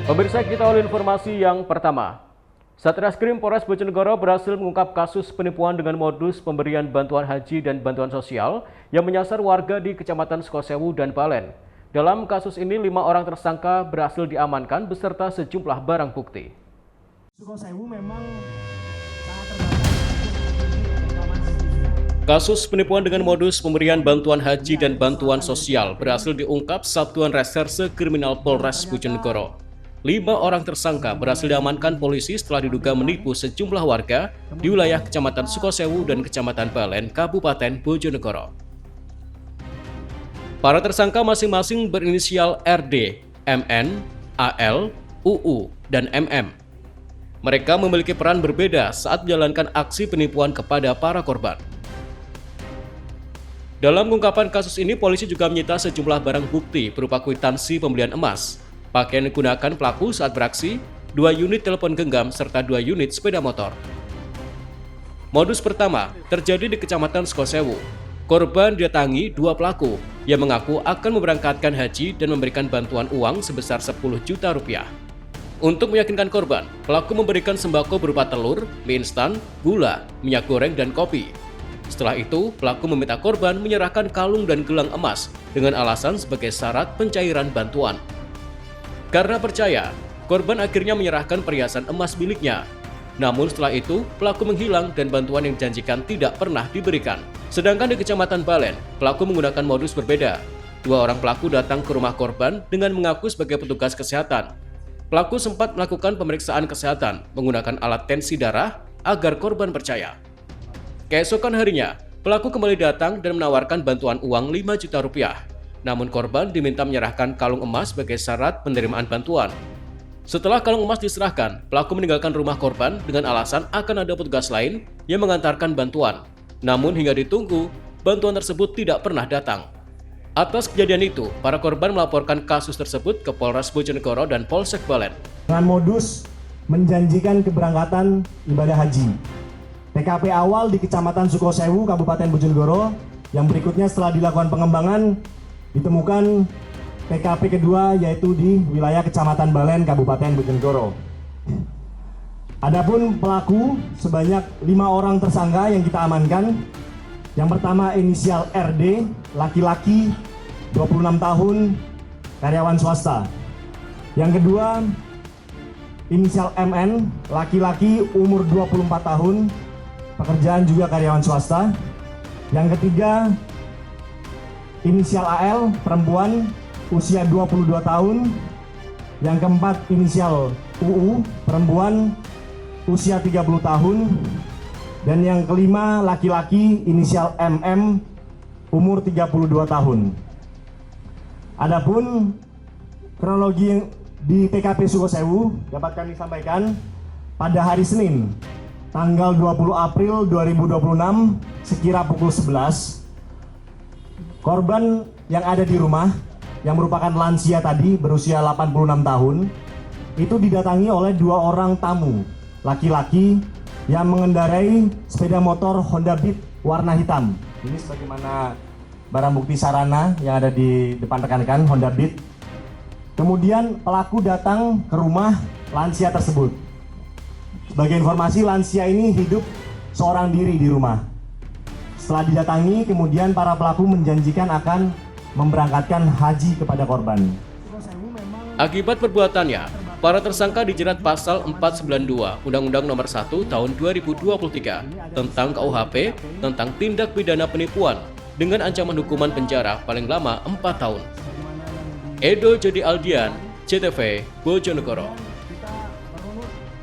Pemirsa, kita awali informasi yang pertama. Satreskrim Polres Bojonegoro berhasil mengungkap kasus penipuan dengan modus pemberian bantuan haji dan bantuan sosial yang menyasar warga di Kecamatan Sukosewu dan Balen. Dalam kasus ini, 5 orang tersangka berhasil diamankan beserta sejumlah barang bukti. Sukosewu memang Kasus penipuan dengan modus pemberian bantuan haji dan bantuan sosial berhasil diungkap Satuan Reserse Kriminal Polres Bojonegoro. 5 orang tersangka berhasil diamankan polisi setelah diduga menipu sejumlah warga di wilayah Kecamatan Sukosewu dan Kecamatan Balen, Kabupaten Bojonegoro. Para tersangka masing-masing berinisial RD, MN, AL, UU, dan MM. Mereka memiliki peran berbeda saat menjalankan aksi penipuan kepada para korban. Dalam pengungkapan kasus ini, polisi juga menyita sejumlah barang bukti berupa kwitansi pembelian emas, pakaian yang digunakan pelaku saat beraksi, 2 unit telepon genggam, serta 2 unit sepeda motor. Modus pertama terjadi di Kecamatan Sukosewu. Korban didatangi 2 pelaku yang mengaku akan memberangkatkan haji dan memberikan bantuan uang sebesar 10 juta rupiah. Untuk meyakinkan korban, pelaku memberikan sembako berupa telur, mie instan, gula, minyak goreng, dan kopi. Setelah itu, pelaku meminta korban menyerahkan kalung dan gelang emas dengan alasan sebagai syarat pencairan bantuan. Karena percaya, korban akhirnya menyerahkan perhiasan emas miliknya. Namun setelah itu, pelaku menghilang dan bantuan yang dijanjikan tidak pernah diberikan. Sedangkan di Kecamatan Balen, pelaku menggunakan modus berbeda. 2 orang pelaku datang ke rumah korban dengan mengaku sebagai petugas kesehatan. Pelaku sempat melakukan pemeriksaan kesehatan menggunakan alat tensi darah agar korban percaya. Keesokan harinya, pelaku kembali datang dan menawarkan bantuan uang 5 juta rupiah. Namun korban diminta menyerahkan kalung emas sebagai syarat penerimaan bantuan. Setelah kalung emas diserahkan, pelaku meninggalkan rumah korban dengan alasan akan ada petugas lain yang mengantarkan bantuan. Namun hingga ditunggu, bantuan tersebut tidak pernah datang. Atas kejadian itu, para korban melaporkan kasus tersebut ke Polres Bojonegoro dan Polsek Balen. dengan modus menjanjikan keberangkatan ibadah haji. TKP awal di Kecamatan Sukosewu, Kabupaten Bojonegoro, yang berikutnya setelah dilakukan pengembangan, ditemukan TKP kedua yaitu di wilayah Kecamatan Balen, Kabupaten Bojonegoro. Adapun pelaku sebanyak 5 orang tersangka yang kita amankan. Yang pertama inisial RD, laki-laki, 26 tahun, karyawan swasta. Yang kedua inisial MN, laki-laki, umur 24 tahun, pekerjaan juga karyawan swasta. Yang ketiga inisial AL, perempuan, usia 22 tahun. Yang keempat inisial UU, perempuan, usia 30 tahun. Dan yang kelima laki-laki, inisial MM, umur 32 tahun. Adapun kronologi di TKP Sukosewu dapat kami sampaikan pada hari Senin, tanggal 20 April 2026, sekira pukul 11, korban yang ada di rumah, yang merupakan lansia tadi berusia 86 tahun, itu didatangi oleh 2 orang tamu, laki-laki yang mengendarai sepeda motor Honda Beat warna hitam. Ini sebagaimana barang bukti sarana yang ada di depan rekan-rekan Honda Beat. Kemudian pelaku datang ke rumah lansia tersebut. Sebagai informasi, lansia ini hidup seorang diri di rumah. Setelah didatangi, kemudian para pelaku menjanjikan akan memberangkatkan haji kepada korban. Akibat perbuatannya, para tersangka dijerat pasal 492 Undang-Undang Nomor 1 Tahun 2023 tentang KUHP tentang tindak pidana penipuan dengan ancaman hukuman penjara paling lama 4 tahun. Edo Jody Aldian, CTV, Bojonegoro.